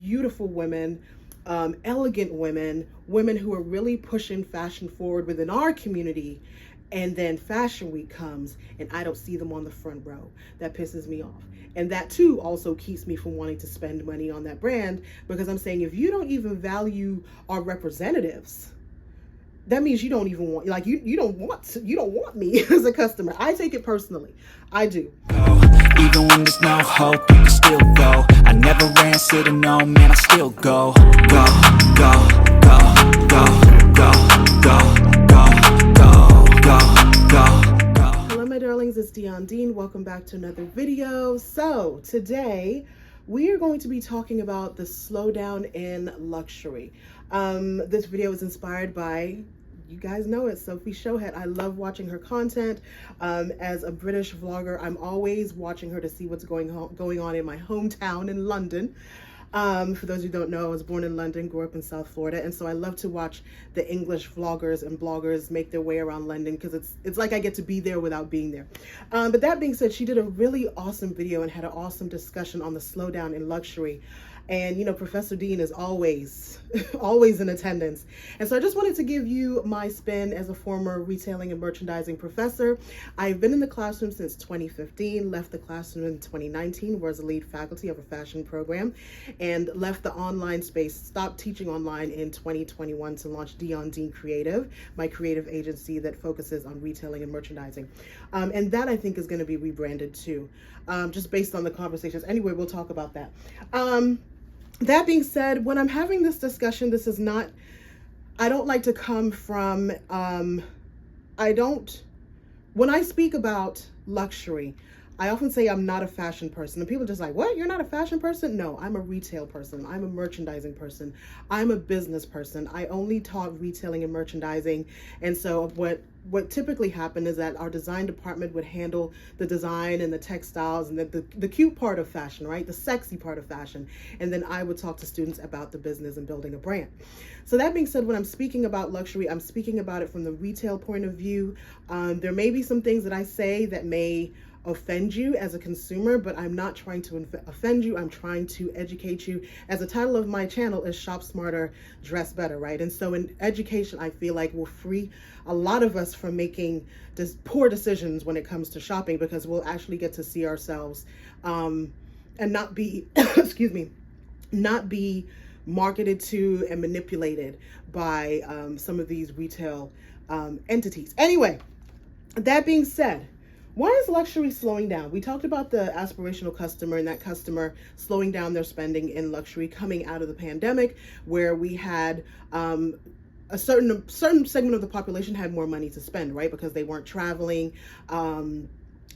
beautiful women, elegant women, women who are really pushing fashion forward within our community. And then Fashion Week comes and I don't see them on the front row. That pisses me off. And that too also keeps me from wanting to spend money on that brand, because I'm saying if you don't even value our representatives, that means you don't even want, like, you don't want me as a customer. I take it personally. I do. Even when there's no hope, you can still go. I never answer to no, man, I still go. Go, go, go, go, go, go. Hello my darlings, it's Dion Dean. Welcome back to another video. So today we are going to be talking about the slowdown in luxury. This video is inspired by, you guys know it, Sophie Showhead. I love watching her content. As a British vlogger, I'm always watching her to see what's going on in my hometown in London. For those who don't know, I was born in London, grew up in South Florida, and so I love to watch the English vloggers and bloggers make their way around London, because it's like I get to be there without being there. But that being said, she did a really awesome video and had an awesome discussion on the slowdown in luxury. And you know, Professor Dean is always in attendance. And so I just wanted to give you my spin as a former retailing and merchandising professor. I've been in the classroom since 2015, left the classroom in 2019, was a lead faculty of a fashion program, and left the online space, stopped teaching online in 2021 to launch Dion Dean Creative, my creative agency that focuses on retailing and merchandising. And that I think is going to be rebranded too, just based on the conversations. Anyway, we'll talk about that. That being said, when I'm having this discussion, this is not, I don't like to come from, when I speak about luxury, I often say I'm not a fashion person. And people are just like, what? You're not a fashion person? No, I'm a retail person. I'm a merchandising person. I'm a business person. I only taught retailing and merchandising. And so what typically happened is that our design department would handle the design and the textiles and the cute part of fashion, right? The sexy part of fashion. And then I would talk to students about the business and building a brand. So that being said, when I'm speaking about luxury, I'm speaking about it from the retail point of view. There may be some things that I say that may offend you as a consumer, but I'm not trying to offend you. I'm trying to educate you. As the title of my channel is Shop Smarter, Dress Better, right? And so in education, I feel like will free a lot of us from making poor decisions when it comes to shopping, because we'll actually get to see ourselves and not be, excuse me, not be marketed to and manipulated by some of these retail entities. Anyway, that being said, why is luxury slowing down? We talked about the aspirational customer and that customer slowing down their spending in luxury coming out of the pandemic, where we had a certain segment of the population had more money to spend, right? Because they weren't traveling,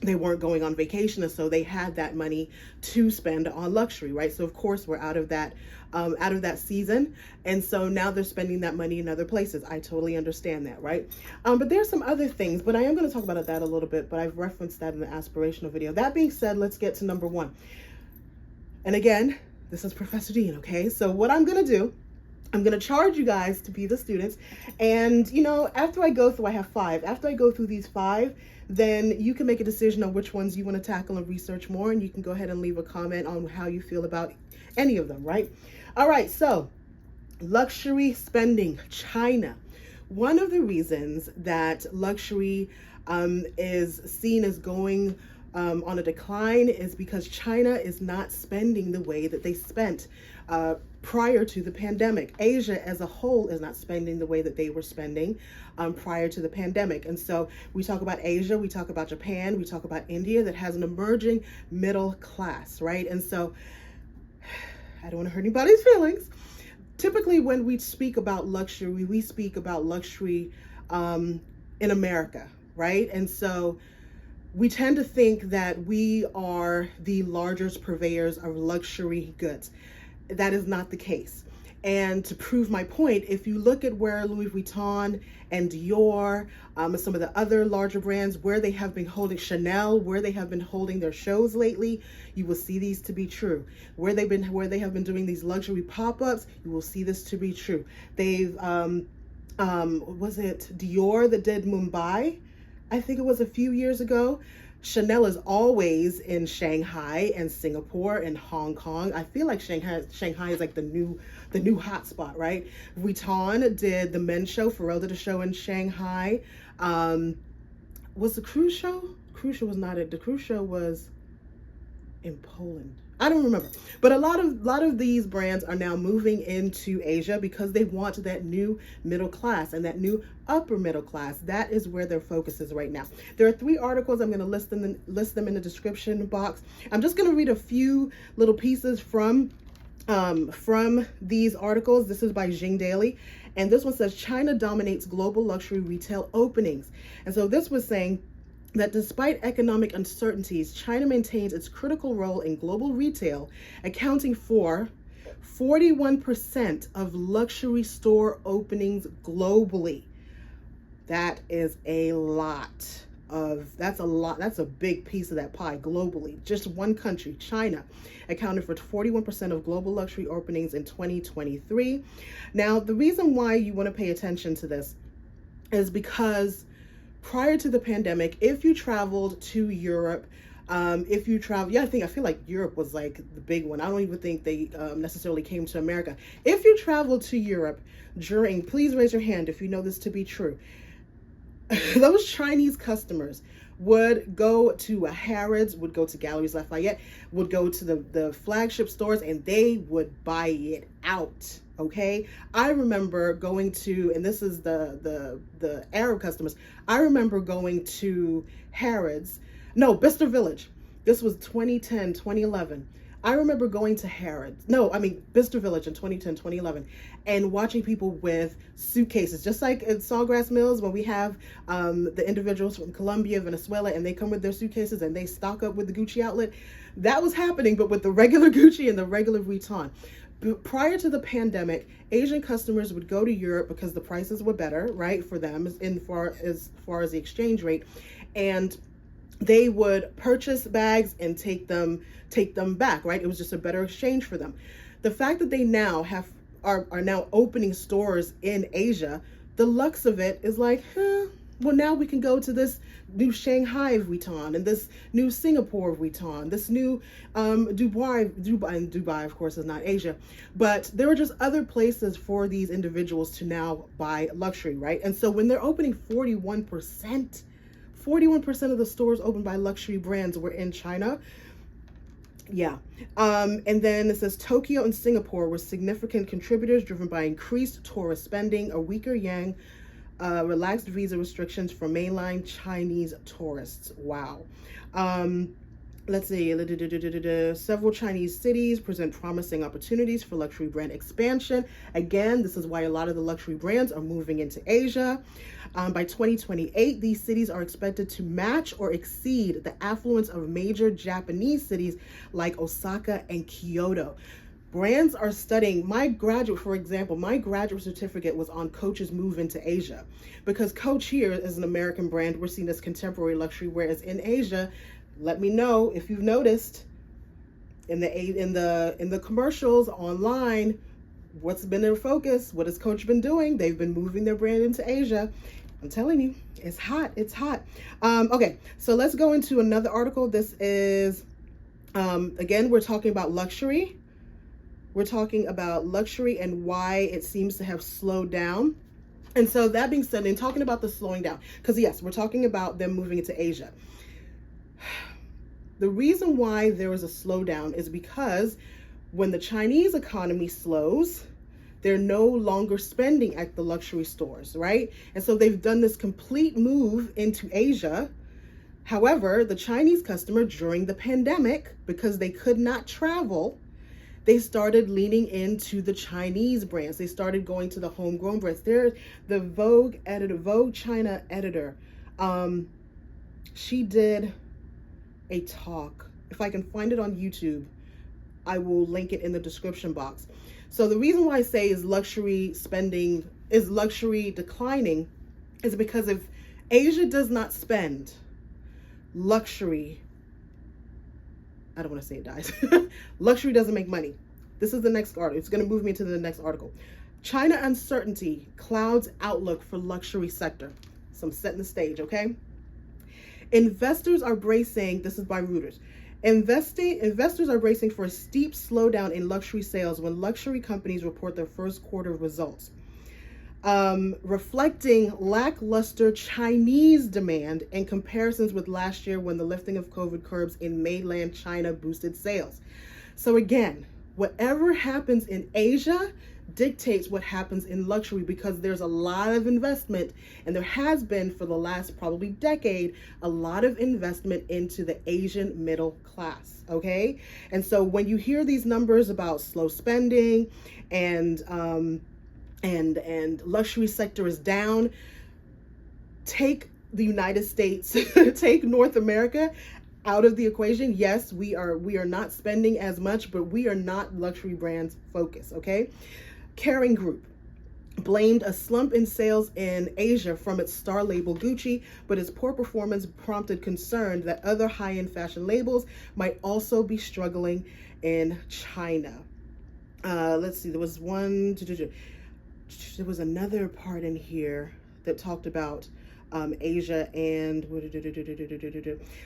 they weren't going on vacation, and so they had that money to spend on luxury, right? So of course we're out of that season, and so now they're spending that money in other places. I totally understand that, right? But there's some other things, but I am going to talk about that a little bit, but I've referenced that in the aspirational video. That being said, let's get to number one. And again, this is Professor Dean, okay? So what I'm going to do, I'm going to charge you guys to be the students. And, you know, after I go through, I have 5. After I go through these 5, then you can make a decision on which ones you want to tackle and research more. And you can go ahead and leave a comment on how you feel about any of them, right? All right. So luxury spending, China. One of the reasons that luxury is seen as going on a decline is because China is not spending the way that they spent prior to the pandemic. Asia as a whole is not spending the way that they were spending prior to the pandemic. And so we talk about Asia, we talk about Japan, we talk about India that has an emerging middle class, right? And so I don't want to hurt anybody's feelings. Typically when we speak about luxury, we speak about luxury in America, right? And so we tend to think that we are the largest purveyors of luxury goods. That is not the case. And to prove my point, if you look at where Louis Vuitton and Dior, and some of the other larger brands, where they have been holding, Chanel, where they have been holding their shows lately, you will see these to be true. Where they have been doing these luxury pop-ups, you will see this to be true. They've, was it Dior that did Mumbai? I think it was a few years ago. Chanel is always in Shanghai and Singapore and Hong Kong. I feel like Shanghai is like the new hot spot, right? Vuitton did the men's show. Pharrell did a show in Shanghai. Was the cruise show? Cruise show was not it. The cruise show was in Poland. I don't remember. But a lot of these brands are now moving into Asia because they want that new middle class and that new upper middle class. That is where their focus is right now. There are 3 articles. I'm going to list them in the description box. I'm just going to read a few little pieces from these articles. This is by Jing Daily. And this one says China dominates global luxury retail openings. And so this was saying that despite economic uncertainties, China maintains its critical role in global retail, accounting for 41% of luxury store openings globally. That is a lot. That's a big piece of that pie globally. Just one country, China, accounted for 41% of global luxury openings in 2023. Now, the reason why you want to pay attention to this is because prior to the pandemic, if you traveled to Europe, I feel like Europe was like the big one. I don't even think they necessarily came to America. If you traveled to Europe please raise your hand if you know this to be true. Those Chinese customers would go to a Harrods, would go to Galeries Lafayette, would go to the flagship stores, and they would buy it out. Okay, I remember going to, and this is the Arab customers. I remember going to Bicester Village. This was 2010, 2011. I remember going to Bicester Village in 2010, 2011, and watching people with suitcases, just like at Sawgrass Mills when we have the individuals from Colombia, Venezuela, and they come with their suitcases and they stock up with the Gucci outlet. That was happening, but with the regular Gucci and the regular Vuitton. Prior to the pandemic, Asian customers would go to Europe because the prices were better, right, for them as far as the exchange rate, and they would purchase bags and take them back, right? It was just a better exchange for them. The fact that they now are now opening stores in Asia, the lux of it is like, well, now we can go to this new Shanghai Vuitton and this new Singapore Vuitton, this new Dubai, of course, is not Asia, but there are just other places for these individuals to now buy luxury, right? And so when they're opening 41% of the stores opened by luxury brands were in China. Yeah. And then it says Tokyo and Singapore were significant contributors driven by increased tourist spending, a weaker yuan, relaxed visa restrictions for mainland Chinese tourists. Wow. Let's see. Several Chinese cities present promising opportunities for luxury brand expansion. Again, this is why a lot of the luxury brands are moving into Asia. By 2028, these cities are expected to match or exceed the affluence of major Japanese cities like Osaka and Kyoto. Brands are studying. My graduate certificate was on Coach's move into Asia, because Coach here is an American brand. We're seen as contemporary luxury, whereas in Asia, let me know if you've noticed in the commercials online, what's been their focus? What has Coach been doing? They've been moving their brand into Asia. I'm telling you, it's hot. It's hot. Okay, so let's go into another article. This is, again, we're talking about luxury. We're talking about luxury and why it seems to have slowed down. And so that being said, in talking about the slowing down, because yes, we're talking about them moving into Asia. The reason why there is a slowdown is because when the Chinese economy slows, they're no longer spending at the luxury stores, right? And so they've done this complete move into Asia. However, the Chinese customer during the pandemic, because they could not travel, they started leaning into the Chinese brands. They started going to the homegrown brands. There's the Vogue China editor. She did a talk. If I can find it on YouTube, I will link it in the description box. So the reason why I say is luxury declining is because if Asia does not spend, luxury, I don't want to say it dies. Luxury doesn't make money. This is the next article. It's going to move me to the next article. China uncertainty clouds outlook for luxury sector. So I'm setting the stage, okay? Investors are bracing, this is by Reuters. Investors are bracing for a steep slowdown in luxury sales when luxury companies report their first quarter results, reflecting lackluster Chinese demand in comparisons with last year when the lifting of COVID curbs in mainland China boosted sales. So again, whatever happens in Asia dictates what happens in luxury, because there's a lot of investment, and there has been for the last probably decade, a lot of investment into the Asian middle class, okay? And so when you hear these numbers about slow spending and luxury sector is down, take the United States, take North America out of the equation. Yes, we are not spending as much, but we are not luxury brands focused, okay? Kering Group blamed a slump in sales in Asia from its star label Gucci, but its poor performance prompted concern that other high-end fashion labels might also be struggling in China. Let's see, there was another part in here that talked about Asia, and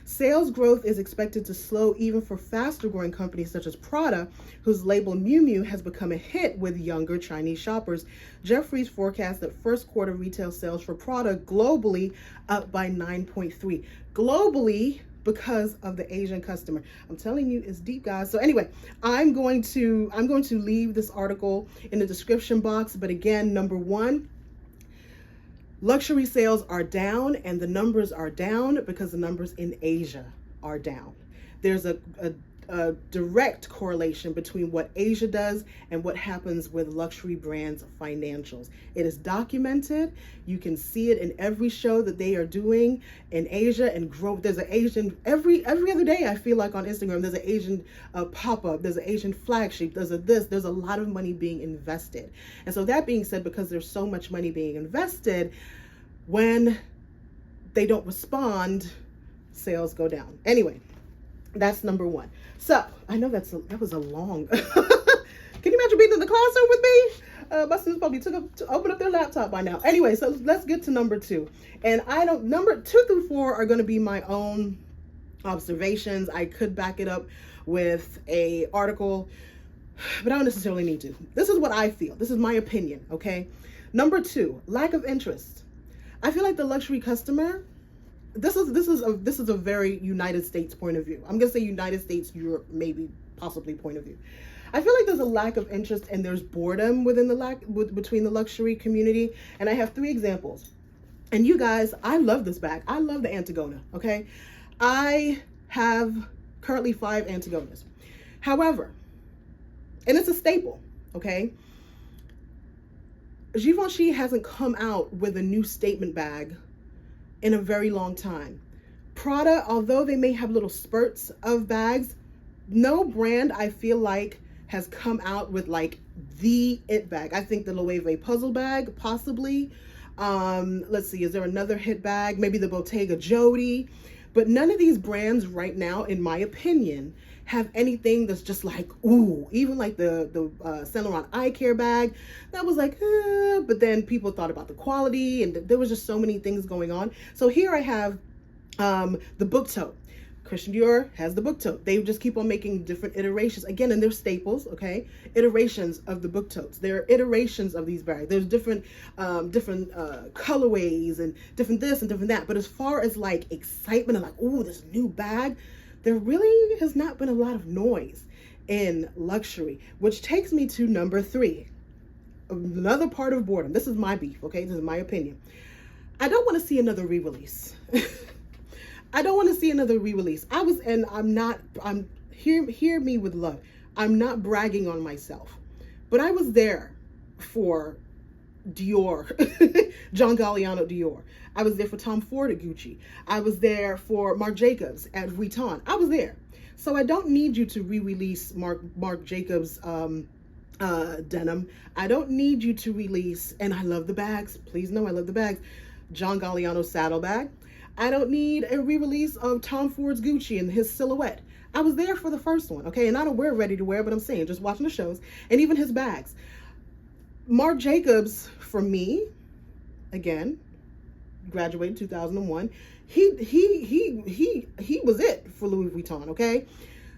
sales growth is expected to slow even for faster growing companies such as Prada, whose label Miu Miu has become a hit with younger Chinese shoppers. Jefferies forecasts that first quarter retail sales for Prada globally up by 9.3%. Globally, because of the Asian customer. I'm telling you, it's deep, guys. So anyway, I'm going to leave this article in the description box. But again, number one, luxury sales are down, and the numbers are down because the numbers in Asia are down. There's a direct correlation between what Asia does and what happens with luxury brands' financials. It is documented. You can see it in every show that they are doing in Asia and grow. There's an Asian, every other day I feel like on Instagram, there's an Asian pop-up, there's an Asian flagship, there's a lot of money being invested. And so that being said, because there's so much money being invested, when they don't respond, sales go down. Anyway, that's number one. So I know that was a long. Can you imagine being in the classroom with me? My students probably open up their laptop by now. Anyway, so let's get to number two. And number 2 through 4 are going to be my own observations. I could back it up with a article, but I don't necessarily need to. This is what I feel. This is my opinion. Okay. Number 2, lack of interest. I feel like the luxury customer. This is a very United States point of view. I'm gonna say United States, Europe, maybe possibly point of view. I feel like there's a lack of interest and there's boredom between the luxury community. And I have 3 examples. And you guys, I love this bag. I love the Antigona. Okay, I have currently 5 Antigonas. However, and it's a staple. Okay, Givenchy hasn't come out with a new statement bag in a very long time. Prada, although they may have little spurts of bags, no brand I feel like has come out with like the it bag. I think the Loewe puzzle bag, possibly. Let's see, is there another hit bag? Maybe the Bottega Jody. But none of these brands right now, in my opinion, have anything that's just like, ooh. Even like the Saint Laurent eye care bag, that was like, but then people thought about the quality, and there was just so many things going on. So here I have the book tote. Christian Dior has the book tote. They just keep on making different iterations. Again, and they're staples, okay? Iterations of the book totes. There are iterations of these bags. There's different colorways and different this and different that. But as far as like excitement and like, ooh, this new bag, there really has not been a lot of noise in luxury, which takes me to number 3. Another part of boredom. This is my beef, okay? This is my opinion. I don't want to see another re-release. I don't want to see another re-release. Hear me with love. I'm not bragging on myself, but I was there for Dior, John Galliano Dior. I was there for Tom Ford at Gucci. I was there for Marc Jacobs at Vuitton. I was there. So I don't need you to re-release Marc Jacobs denim. I don't need you to release, and I love the bags. Please know I love the bags. John Galliano saddlebag. I don't need a re-release of Tom Ford's Gucci and his silhouette. I was there for the first one, okay? And I don't wear ready to wear, but I'm saying, just watching the shows, and even his bags. Marc Jacobs, for me, again, graduated in 2001. he was it for Louis Vuitton, okay?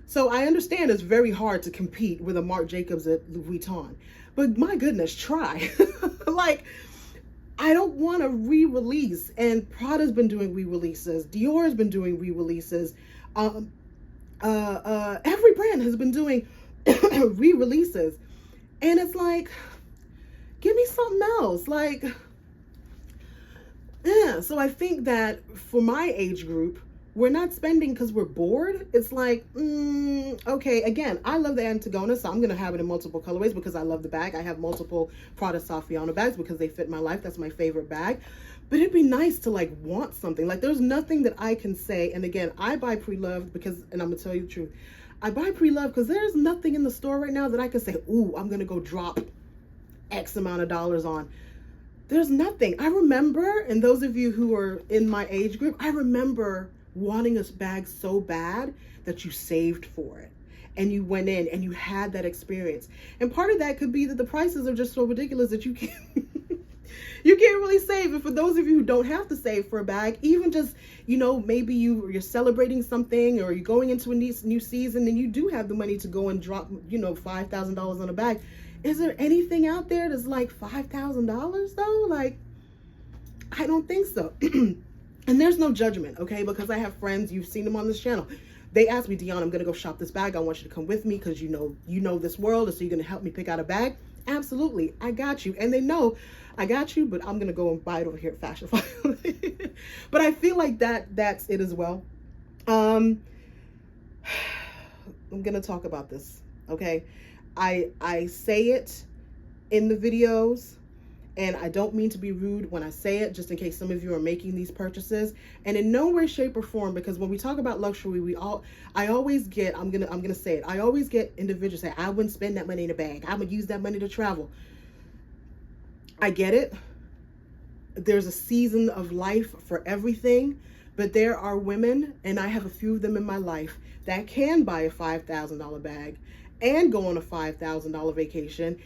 So I understand it's very hard to compete with a Marc Jacobs at Louis Vuitton, but my goodness, try. Like, I don't want to re-release, and Prada's been doing re-releases, Dior's been doing re-releases, every brand has been doing re-releases, and it's like, give me something else, like, yeah. So I think that for my age group, we're not spending because we're bored. It's like, okay, again, I love the Antigona, so I'm going to have it in multiple colorways because I love the bag. I have multiple Prada Saffiano bags because they fit my life. That's my favorite bag. But it'd be nice to like want something. Like, there's nothing that I can say. And again, I buy pre-loved because, and I'm going to tell you the truth, I buy pre-loved because there's nothing in the store right now that I can say, ooh, I'm going to go drop X amount of dollars on. There's nothing. I remember, and those of you who are in my age group, I remember wanting a bag so bad that you saved for it and you went in and you had that experience. And part of that could be that the prices are just so ridiculous that you can't you can't really save. And for those of you who don't have to save for a bag, even just, you know, maybe you're celebrating something or you're going into a new season and you do have the money to go and drop, you know, $5,000 on a bag. Is there anything out there that's like $5,000 though? Like, I don't think so. And there's no judgment, okay? Because I have friends, you've seen them on this channel. They asked me, Deon, I'm gonna go shop this bag. I want you to come with me because you know this world, and so you're gonna help me pick out a bag. Absolutely, I got you. And they know I got you, but I'm gonna go and buy it over here at Fashionphile. But I feel like that's it as well. I'm gonna talk about this, okay? I say it in the videos, and I don't mean to be rude when I say it, just in case some of you are making these purchases. And in no way, shape, or form, because when we talk about luxury, I always get, I'm gonna say it, I always get individuals say, I wouldn't spend that money in a bag. I would use that money to travel. I get it. There's a season of life for everything, but there are women, and I have a few of them in my life, that can buy a $5,000 bag and go on a $5,000 vacation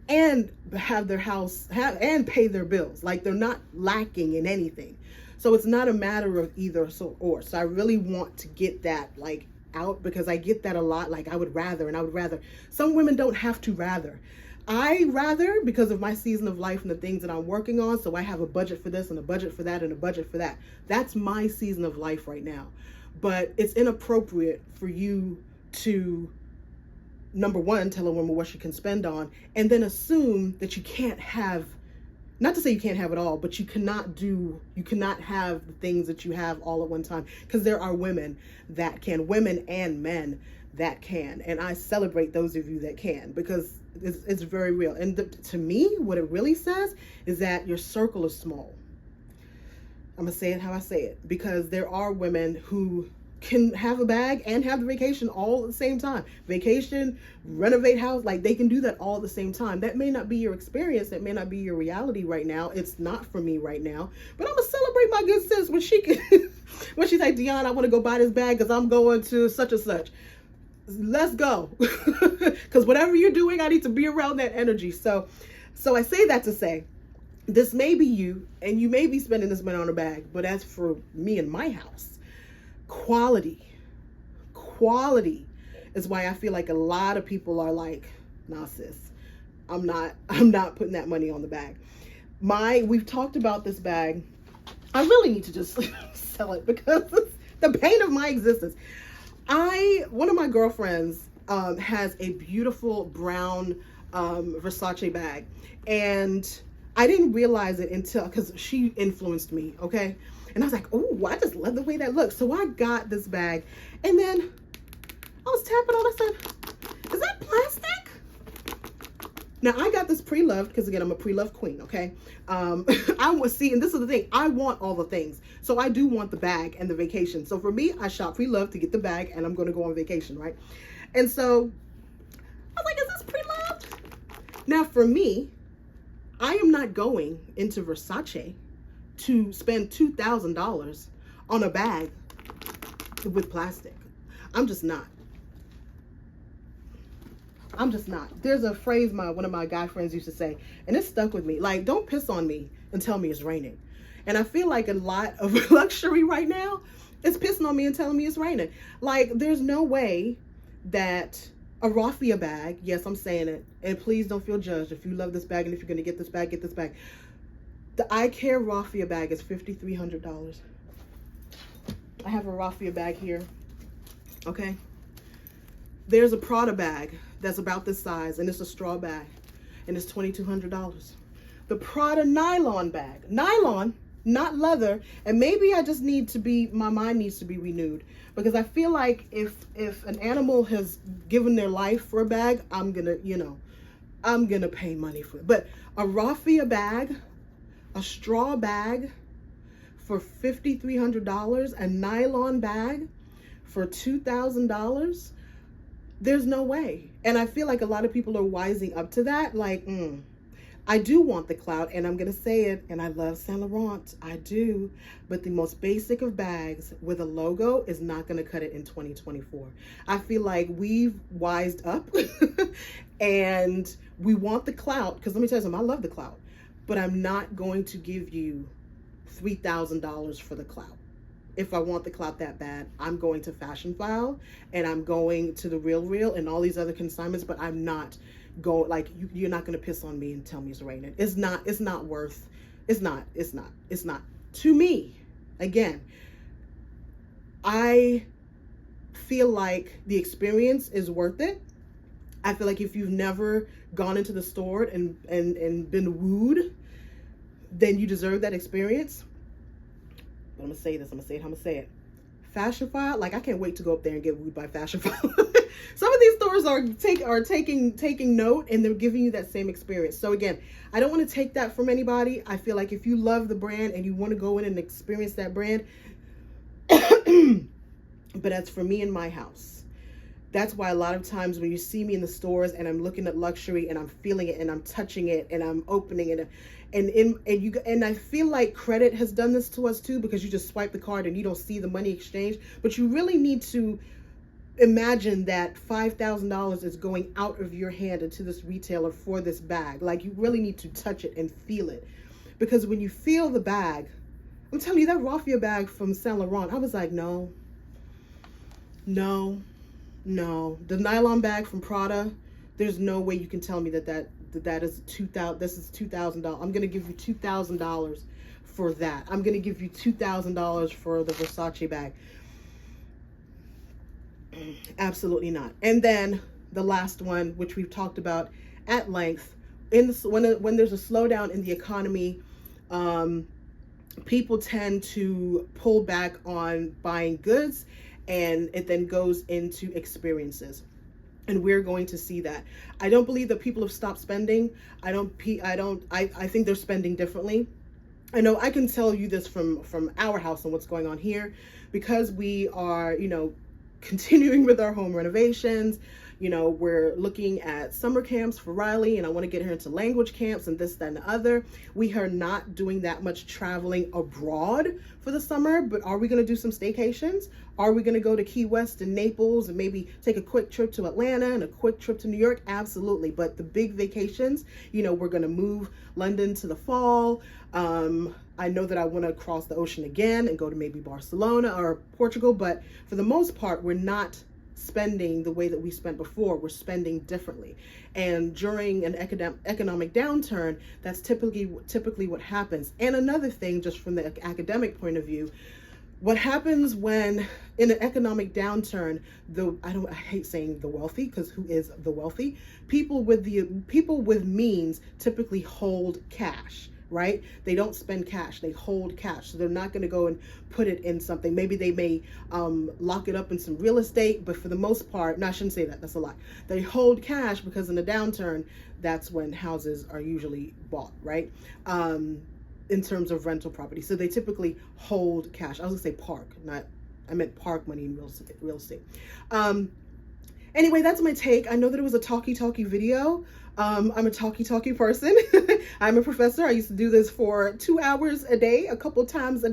and have their house and pay their bills. Like, they're not lacking in anything. So it's not a matter of either or. So I really want to get that like out, because I get that a lot. Like, I would rather, and I would rather. Some women don't have to rather. I rather, because of my season of life and the things that I'm working on. So I have a budget for this and a budget for that and a budget for that. That's my season of life right now. But it's inappropriate for you to, number one, tell a woman what she can spend on, and then assume that you can't have, not to say you can't have it all, but you cannot have the things that you have all at one time, because there are women that can, women and men that can, and I celebrate those of you that can, because it's very real. And to me, what it really says is that your circle is small. I'm gonna say it how I say it, because there are women who can have a bag and have the vacation all at the same time. Vacation, renovate house, like they can do that all at the same time. That may not be your experience. That may not be your reality right now. It's not for me right now. But I'm gonna celebrate my good sis when she can, when she's like, Deon, I want to go buy this bag because I'm going to such and such. Let's go. Because whatever you're doing, I need to be around that energy. So I say that to say, this may be you, and you may be spending this money on a bag. But as for me and my house, quality is why I feel like a lot of people are like, nah sis, I'm not putting that money on the bag. We've talked about this bag. I really need to just sell it because it's the pain of my existence. One of my girlfriends has a beautiful brown Versace bag, and I didn't realize it until, because she influenced me, okay? And I was like, oh, I just love the way that looks. So I got this bag, and then I was tapping on it. I said, is that plastic? Now, I got this pre-loved because, again, I'm a pre-loved queen, okay? And this is the thing. I want all the things. So I do want the bag and the vacation. So for me, I shop pre-loved to get the bag, and I'm going to go on vacation, right? And so I was like, is this pre-loved? Now, for me, I am not going into Versace to spend $2,000 on a bag with plastic. I'm just not. There's a phrase one of my guy friends used to say, and it stuck with me. Like, don't piss on me and tell me it's raining. And I feel like a lot of luxury right now is pissing on me and telling me it's raining. Like, there's no way that a raffia bag, yes, I'm saying it, and please don't feel judged if you love this bag and if you're going to get this bag, get this bag. The I Care raffia bag is $5,300. I have a raffia bag here, okay? There's a Prada bag that's about this size, and it's a straw bag, and it's $2,200. The Prada nylon bag, nylon, not leather, and maybe I just need to be, my mind needs to be renewed, because I feel like if an animal has given their life for a bag, I'm gonna, I'm gonna pay money for it. But a raffia bag, a straw bag for $5,300, a nylon bag for $2,000, there's no way. And I feel like a lot of people are wising up to that. Like, I do want the clout, and I'm going to say it, and I love Saint Laurent. I do. But the most basic of bags with a logo is not going to cut it in 2024. I feel like we've wised up and we want the clout, because let me tell you something, I love the clout, but I'm not going to give you $3,000 for the clout. If I want the clout that bad, I'm going to Fashion File, and I'm going to the Real and all these other consignments, but I'm not go like you're not gonna piss on me and tell me it's raining. It's not worth. It's not to me. Again, I feel like the experience is worth it. I feel like if you've never gone into the store and been wooed, then you deserve that experience. But I'm gonna say this, I'm gonna say it how I'm gonna say it. Fashion File, like, I can't wait to go up there and get wooed by Fashion File. Some of these stores are taking note, and they're giving you that same experience. So again, I don't want to take that from anybody. I feel like if you love the brand and you want to go in and experience that brand, but as for me and my house, that's why a lot of times when you see me in the stores and I'm looking at luxury and I'm feeling it and I'm touching it and I'm opening it, and I feel like credit has done this to us too, because you just swipe the card and you don't see the money exchange, but you really need to imagine that $5,000 is going out of your hand into this retailer for this bag. Like, you really need to touch it and feel it, because when you feel the bag, I'm telling you, that raffia bag from Saint Laurent, I was like, no. The nylon bag from Prada, there's no way you can tell me that is $2,000. This is $2,000. I'm gonna give you $2,000 for that. I'm gonna give you $2,000 for the Versace bag. Absolutely not. And then the last one, which we've talked about at length, when there's a slowdown in the economy, people tend to pull back on buying goods, and it then goes into experiences. And we're going to see that. I don't believe that people have stopped spending. I think they're spending differently. I know I can tell you this from our house and what's going on here, because we are, continuing with our home renovations. We're looking at summer camps for Riley, and I want to get her into language camps and this, that, and the other. We are not doing that much traveling abroad for the summer, but are we going to do some staycations? Are we going to go to Key West and Naples and maybe take a quick trip to Atlanta and a quick trip to New York? Absolutely. But the big vacations, we're going to move London to the fall. I know that I want to cross the ocean again and go to maybe Barcelona or Portugal, but for the most part, we're not spending the way that we spent before. We're spending differently. And during an economic downturn, that's typically what happens. And another thing, just from the academic point of view, what happens when in an economic downturn, I hate saying the wealthy, because who is the wealthy? People with means typically hold cash. Right? They don't spend cash, they hold cash. So they're not going to go and put it in something. Maybe they may lock it up in some real estate, but for the most part, no, I shouldn't say that, that's a lie. They hold cash because in a downturn, that's when houses are usually bought, right? In terms of rental property. So they typically hold cash. I was gonna say I meant park money in real estate. Anyway, that's my take. I know that it was a talky video. I'm a talky person. I'm a professor. I used to do this for 2 hours a day, a couple times a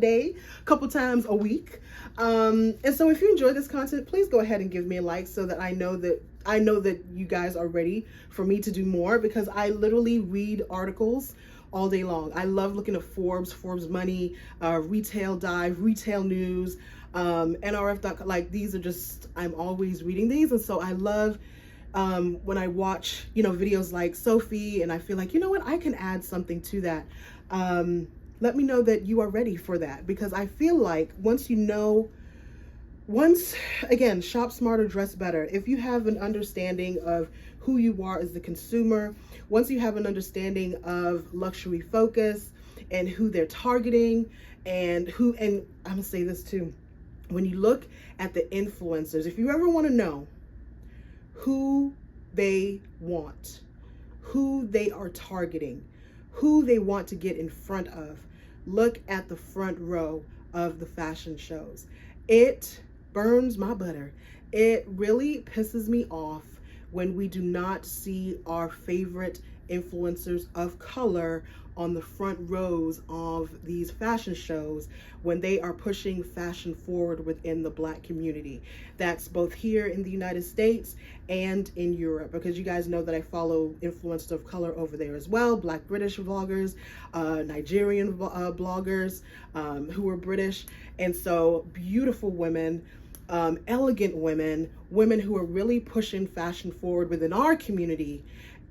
week. And so if you enjoy this content, please go ahead and give me a like, so that I know that I know that you guys are ready for me to do more, because I literally read articles all day long. I love looking at Forbes Money, Retail Dive, Retail News, NRF.com. Like, these are just, I'm always reading these. And so I love when I watch, videos like Sophie, and I feel like, you know what, I can add something to that. Let me know that you are ready for that, because I feel like again, shop smarter, dress better. If you have an understanding of who you are as the consumer, once you have an understanding of luxury focus and who they're targeting, and I'm gonna say this too, when you look at the influencers, if you ever want to know who they want, who they are targeting, who they want to get in front of, look at the front row of the fashion shows. It burns my butter. It really pisses me off when we do not see our favorite influencers of color on the front rows of these fashion shows when they are pushing fashion forward within the Black community. That's both here in the United States and in Europe, because you guys know that I follow influencers of color over there as well, Black British vloggers, Nigerian bloggers who are British. And so beautiful women, elegant women who are really pushing fashion forward within our community.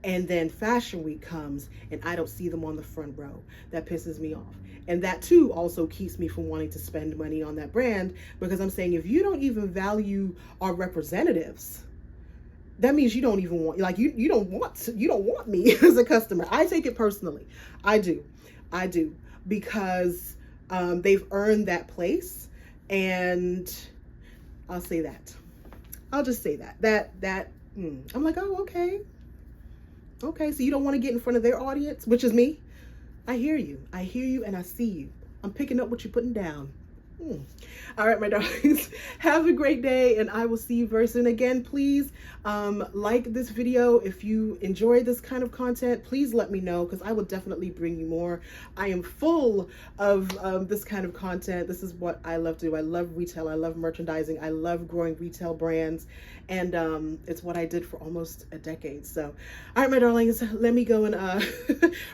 And then Fashion Week comes and I don't see them on the front row. That pisses me off. And that too also keeps me from wanting to spend money on that brand, because I'm saying, if you don't even value our representatives, that means you don't even want, like, you don't want me as a customer. I take it personally. I do, because they've earned that place. And I'll say that. I'll just say that I'm like, oh, okay. Okay, so you don't want to get in front of their audience, which is me. I hear you, and I see you. I'm picking up what you're putting down. All right, my darlings, have a great day, and I will see you very soon. Again, please like this video. If you enjoy this kind of content, please let me know, because I will definitely bring you more. I am full of this kind of content. This is what I love to do. I love retail. I love merchandising. I love growing retail brands, and it's what I did for almost a decade. So, all right, my darlings, let me go and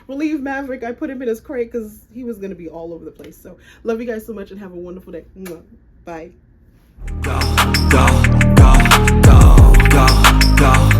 relieve Maverick. I put him in his crate because he was going to be all over the place. So, love you guys so much, and have a wonderful day. Bye. Go, go, go, go, go, go.